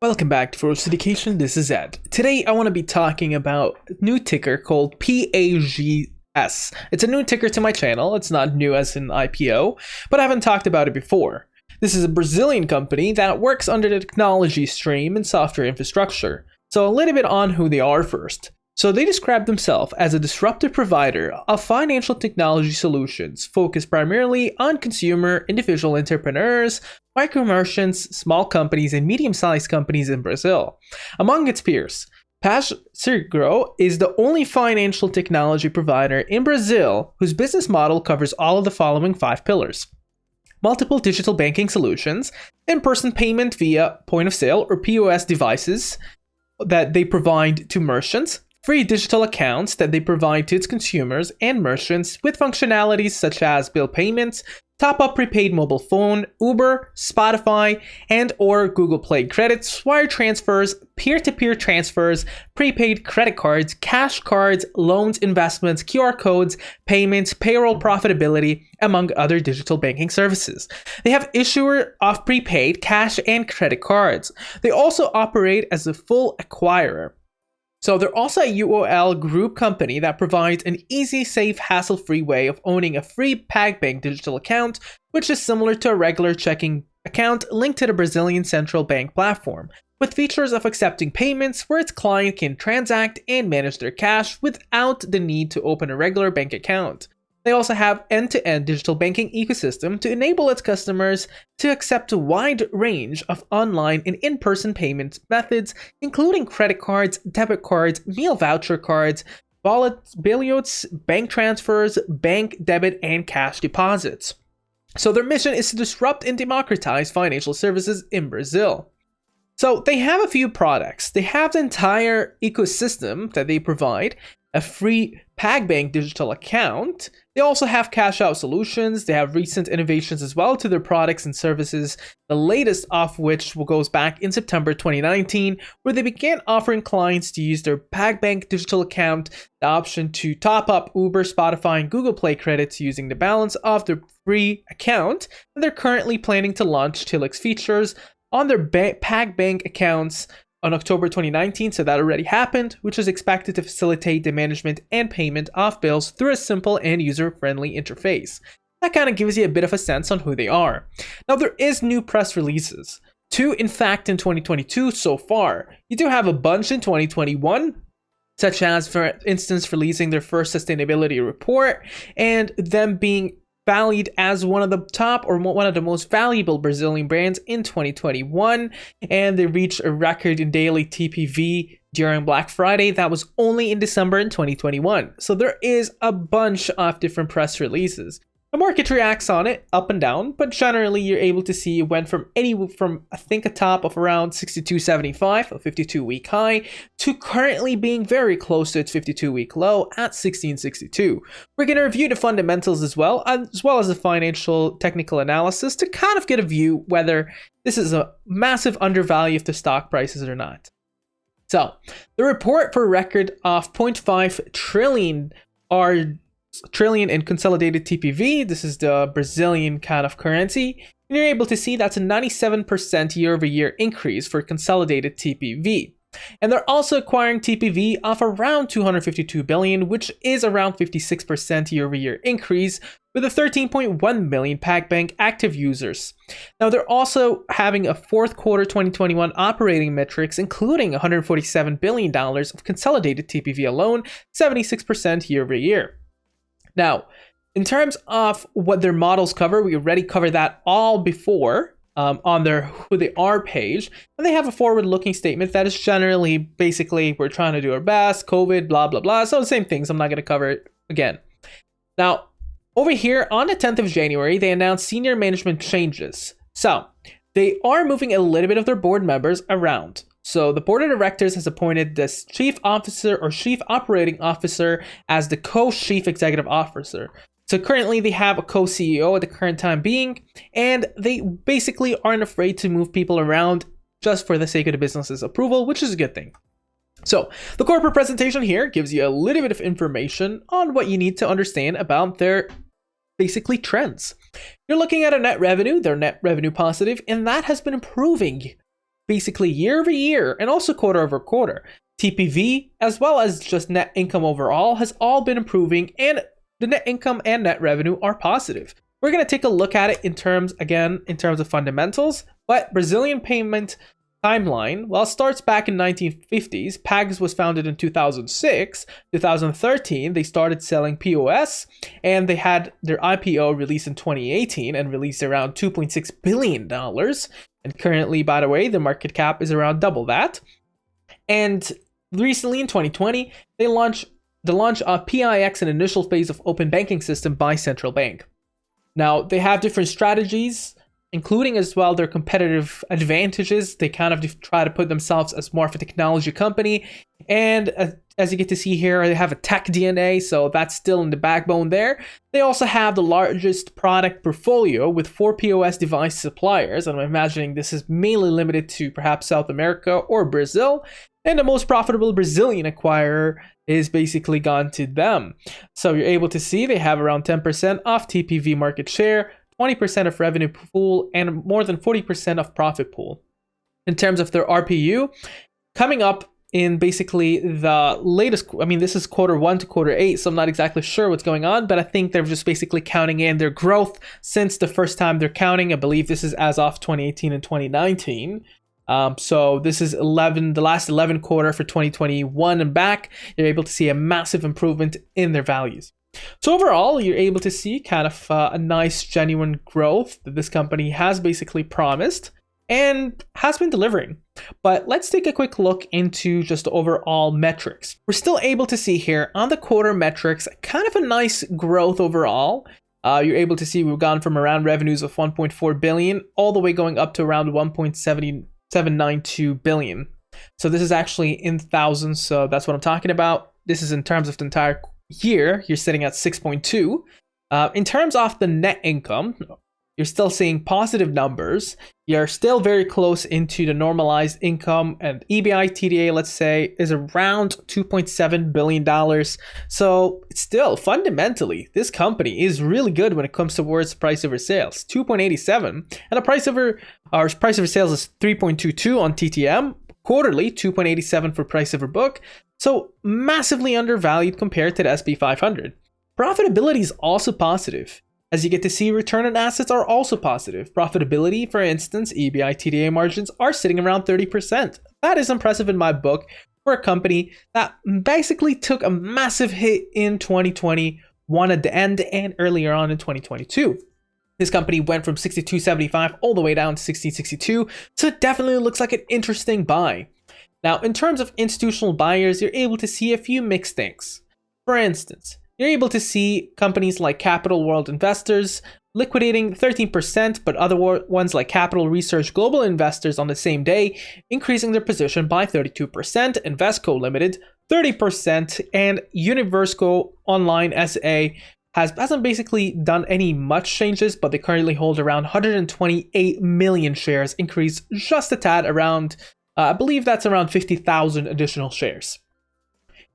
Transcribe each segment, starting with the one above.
Welcome back to Ferocious Education. This is Ed. Today I want to be talking about a new ticker called PAGS. It's a new ticker to my channel. It's not new as an IPO, but I haven't talked about it before. This is a Brazilian company that works under the technology stream and software infrastructure. So a little bit on who they are first. So they describe themselves as a disruptive provider of financial technology solutions focused primarily on consumer, individual entrepreneurs, micro merchants, small companies, and medium-sized companies in Brazil. Among its peers, PAGS is the only financial technology provider in Brazil whose business model covers all of the following 5 pillars. Multiple digital banking solutions, in-person payment via point of sale or POS devices that they provide to merchants, free digital accounts that they provide to its consumers and merchants with functionalities such as bill payments, top-up prepaid mobile phone, Uber, Spotify, and or Google Play credits, wire transfers, peer-to-peer transfers, prepaid credit cards, cash cards, loans, investments, QR codes, payments, payroll profitability, among other digital banking services. They have issuer of prepaid, cash, and credit cards. They also operate as a full acquirer. So they're also a UOL group company that provides an easy, safe, hassle-free way of owning a free PagBank digital account, which is similar to a regular checking account linked to the Brazilian central bank platform, with features of accepting payments where its client can transact and manage their cash without the need to open a regular bank account. They also have end-to-end digital banking ecosystem to enable its customers to accept a wide range of online and in-person payment methods, including credit cards, debit cards, meal voucher cards, billiots, bank transfers, bank debit, and cash deposits. So their mission is to disrupt and democratize financial services in Brazil. So they have a few products. They have the entire ecosystem that they provide, a free PagBank digital account. They also have cash out solutions. They have recent innovations as well to their products and services, the latest of which goes back in September 2019, where they began offering clients to use their PagBank digital account the option to top up Uber, Spotify, and Google Play credits using the balance of their free account. And they're currently planning to launch Tilix features on their PagBank accounts on October 2019, so that already happened, which is expected to facilitate the management and payment of bills through a simple and user-friendly interface. That kind of gives you a bit of a sense on who they are. Now, there is new press releases. 2, in fact, in 2022 so far. You do have a bunch in 2021, such as, for instance, releasing their first sustainability report and them being valued as one of the top or one of the most valuable Brazilian brands in 2021, and they reached a record in daily TPV during Black Friday that was only in December in 2021. So there is a bunch of different press releases. The market reacts on it up and down, but generally you're able to see it went from I think a top of around 62.75, a 52-week high, to currently being very close to its 52-week low at 16.62. We're going to review the fundamentals as well as the financial technical analysis to kind of get a view whether this is a massive undervalue of the stock prices or not. So the report for a record of 0.5 trillion in consolidated TPV. This is the Brazilian kind of currency. And you're able to see that's a 97% year-over-year increase for consolidated TPV. And they're also acquiring TPV of around 252 billion, which is around 56% year-over-year increase with a 13.1 million PagBank active users. Now, they're also having a fourth quarter 2021 operating metrics, including $147 billion of consolidated TPV alone, 76% year-over-year. Now, in terms of what their models cover, we already covered that all before on their who they are page. And they have a forward-looking statement that is generally, basically, we're trying to do our best, COVID, blah, blah, blah. So the same things, I'm not going to cover it again. Now, over here on the 10th of January, they announced senior management changes. So they are moving a little bit of their board members around. So the board of directors has appointed this chief officer or chief operating officer as the co-chief executive officer. So currently they have a co-CEO at the current time being, and they basically aren't afraid to move people around just for the sake of the business's approval, which is a good thing. So the corporate presentation here gives you a little bit of information on what you need to understand about their basically trends. You're looking at a net revenue, they're net revenue positive, and that has been improving basically year over year and also quarter over quarter. TPV, as well as just net income overall, has all been improving, and the net income and net revenue are positive. We're going to take a look at it in terms of fundamentals, but Brazilian payment timeline, well, starts back in 1950s. PAGS was founded in 2006. 2013, they started selling POS, and they had their IPO released in 2018 and released around $2.6 billion. And currently, by the way, the market cap is around double that. And recently in 2020, they launched the launch of PIX, an initial phase of open banking system by central bank. Now, they have different strategies, including as well their competitive advantages. They kind of try to put themselves as more of a technology company. And as you get to see here, they have a tech DNA, so that's still in the backbone there. They also have the largest product portfolio with 4 POS device suppliers. And I'm imagining this is mainly limited to perhaps South America or Brazil. And the most profitable Brazilian acquirer is basically gone to them. So you're able to see they have around 10% of TPV market share, 20% of revenue pool, and more than 40% of profit pool. In terms of their RPU, coming up in basically the latest, I mean, this is quarter 1 to quarter 8, so I'm not exactly sure what's going on, but I think they're just basically counting in their growth since the first time they're counting. I believe this is as of 2018 and 2019. So this is the last 11 quarter for 2021 and back. You're able to see a massive improvement in their values. So overall, you're able to see kind of a nice, genuine growth that this company has basically promised and has been delivering. But let's take a quick look into just the overall metrics. We're still able to see here on the quarter metrics, kind of a nice growth overall. You're able to see we've gone from around revenues of 1.4 billion all the way going up to around 1.792 billion. So this is actually in thousands, so that's what I'm talking about. This is in terms of the entire year, you're sitting at 6.2. In terms of the net income, you're still seeing positive numbers. You're still very close into the normalized income, and EBI TDA, let's say, is around $2.7 billion. So still, fundamentally, this company is really good when it comes towards price over sales, 2.87, and the price over sales is 3.22 on TTM. Quarterly, 2.87 for price over book. So massively undervalued compared to the SP 500. Profitability is also positive. As you get to see, return on assets are also positive. Profitability, for instance, EBI TDA margins are sitting around 30%. That is impressive in my book for a company that basically took a massive hit in 2021 at the end and earlier on in 2022. This company went from 62.75 all the way down to 16.62, so it definitely looks like an interesting buy. Now, in terms of institutional buyers, you're able to see a few mixed things. For instance, you're able to see companies like Capital World Investors liquidating 13%, but other ones like Capital Research Global Investors on the same day increasing their position by 32%, Invesco Limited 30%, and Universco Online SA hasn't basically done any much changes, but they currently hold around 128 million shares, increased just a tad around, I believe that's around 50,000 additional shares.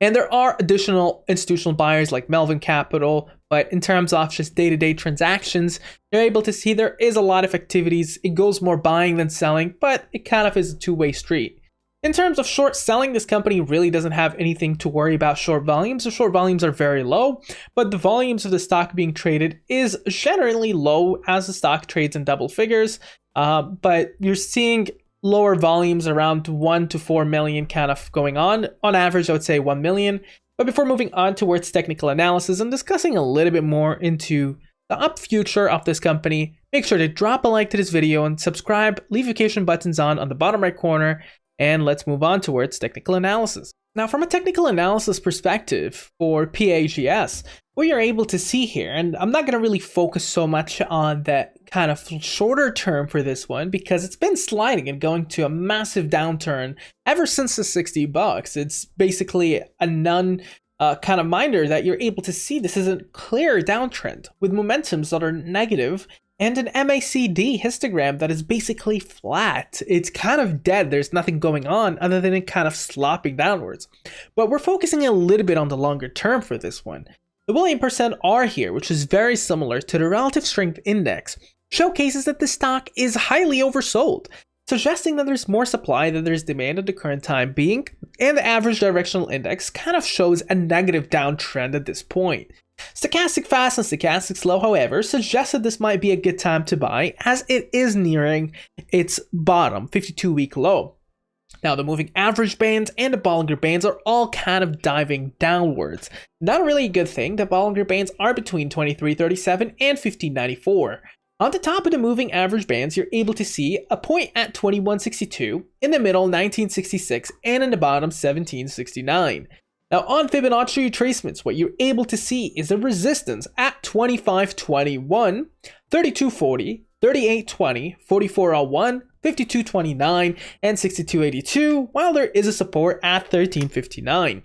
And there are additional institutional buyers like Melvin Capital, but in terms of just day-to-day transactions, you're able to see there is a lot of activities. It goes more buying than selling, but it kind of is a two-way street. In terms of short selling, this company really doesn't have anything to worry about short volumes. The short volumes are very low, but the volumes of the stock being traded is generally low as the stock trades in double figures. But you're seeing lower volumes around 1 to 4 million kind of going on. On average, I would say 1 million. But before moving on towards technical analysis and discussing a little bit more into the up future of this company, make sure to drop a like to this video and subscribe, leave notification buttons on the bottom right corner, and let's move on towards technical analysis. Now, from a technical analysis perspective for PAGS, what you're able to see here, and I'm not going to really focus so much on that kind of shorter term for this one because it's been sliding and going to a massive downturn ever since the $60. It's basically a kind of reminder that you're able to see this is a clear downtrend with momentums that are negative and an MACD histogram that is basically flat. It's kind of dead. There's nothing going on other than it kind of slopping downwards. But we're focusing a little bit on the longer term for this one. The William percent R here, which is very similar to the relative strength index, showcases that the stock is highly oversold. suggesting that there's more supply than there's demand at the current time being, and the average directional index kind of shows a negative downtrend at this point. Stochastic fast and stochastic slow, however, suggested this might be a good time to buy as it is nearing its bottom 52-week low. Now, the moving average bands and the Bollinger Bands are all kind of diving downwards. Not really a good thing. The Bollinger Bands are between 2337 and 1594. On the top of the moving average bands, you're able to see a point at 2162, in the middle 1966, and in the bottom 1769. Now, on Fibonacci retracements, what you're able to see is a resistance at 2521, 3240, 3820, 4401, 5229, and 6282, while there is a support at 1359.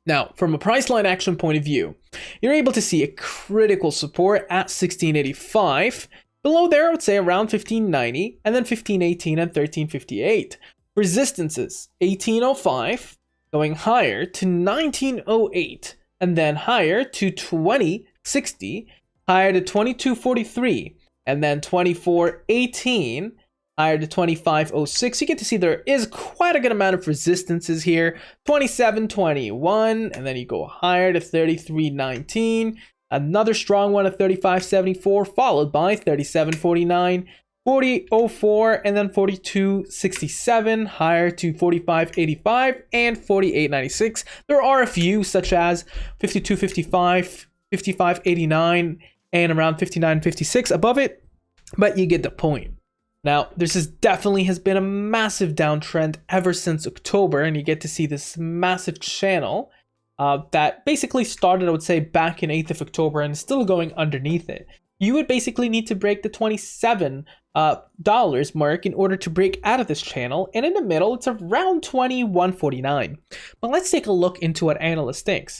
Now, from a price line action point of view, you're able to see a critical support at 1685. Below there, I would say around 1590, and then 1518 and 1358. Resistances, 1805, going higher to 1908, and then higher to 2060, higher to 2243, and then 2418, higher to 2506. You get to see there is quite a good amount of resistances here. 2721, and then you go higher to 3319. Another strong one at 3574, followed by 3749, 4004, and then 4267, higher to 4585 and 4896. There are a few, such as 5255, 5589, and around 5956 above it, but you get the point. Now, this definitely has been a massive downtrend ever since October, and you get to see this massive channel that basically started, I would say, back in 8th of October and is still going underneath it. You would basically need to break the $27 mark in order to break out of this channel, and in the middle, it's around $21.49. But let's take a look into what analysts think.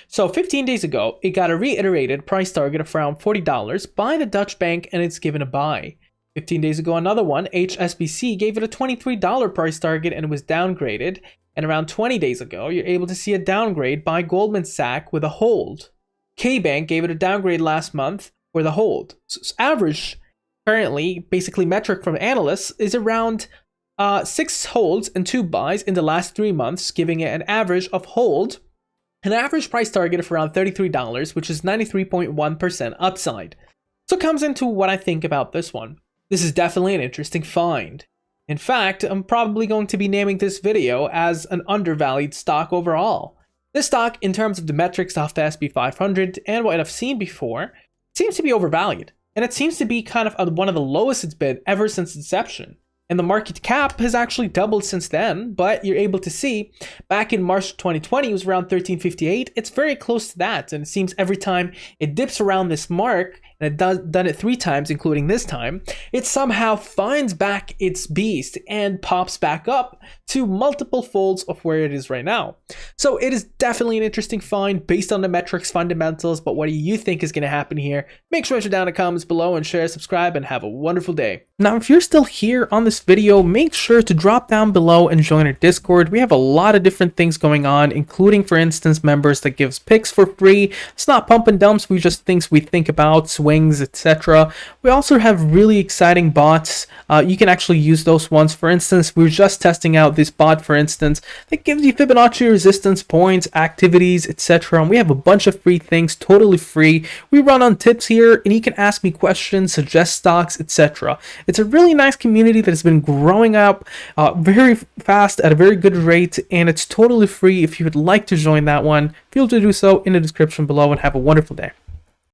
So 15 days ago, it got a reiterated price target of around $40 by the Dutch bank, and it's given a buy. 15 days ago, another one, HSBC, gave it a $23 price target and it was downgraded. And around 20 days ago, you're able to see a downgrade by Goldman Sachs with a hold. K-Bank gave it a downgrade last month with a hold. So average, currently, basically metric from analysts, is around 6 holds and 2 buys in the last 3 months, giving it an average of hold, an average price target of around $33, which is 93.1% upside. So it comes into what I think about this one. This is definitely an interesting find. In fact, I'm probably going to be naming this video as an undervalued stock overall. This stock, in terms of the metrics off the SP 500 and what I've seen before, seems to be overvalued. And it seems to be kind of one of the lowest it's been ever since inception. And the market cap has actually doubled since then, but you're able to see back in March 2020, it was around 1358. It's very close to that. And it seems every time it dips around this mark, and it's done it 3 times, including this time, it somehow finds back its beast and pops back up to multiple folds of where it is right now. So it is definitely an interesting find based on the metrics fundamentals, but what do you think is going to happen here? Make sure to down in the comments below and share, subscribe, and have a wonderful day. Now, if you're still here on this video, make sure to drop down below and join our Discord. We have a lot of different things going on, including, for instance, members that gives picks for free. It's not pump and dumps, we just things we think about, swings, etc. We also have really exciting bots. You can actually use those ones. For instance, we're just testing out this bot, for instance, that gives you Fibonacci resistance points, activities, etc. And we have a bunch of free things, totally free. We run on tips here, and you can ask me questions, suggest stocks, etc. It's a really nice community that has been growing up very fast at a very good rate, and it's totally free. If you would like to join that one, feel free to do so in the description below, and have a wonderful day.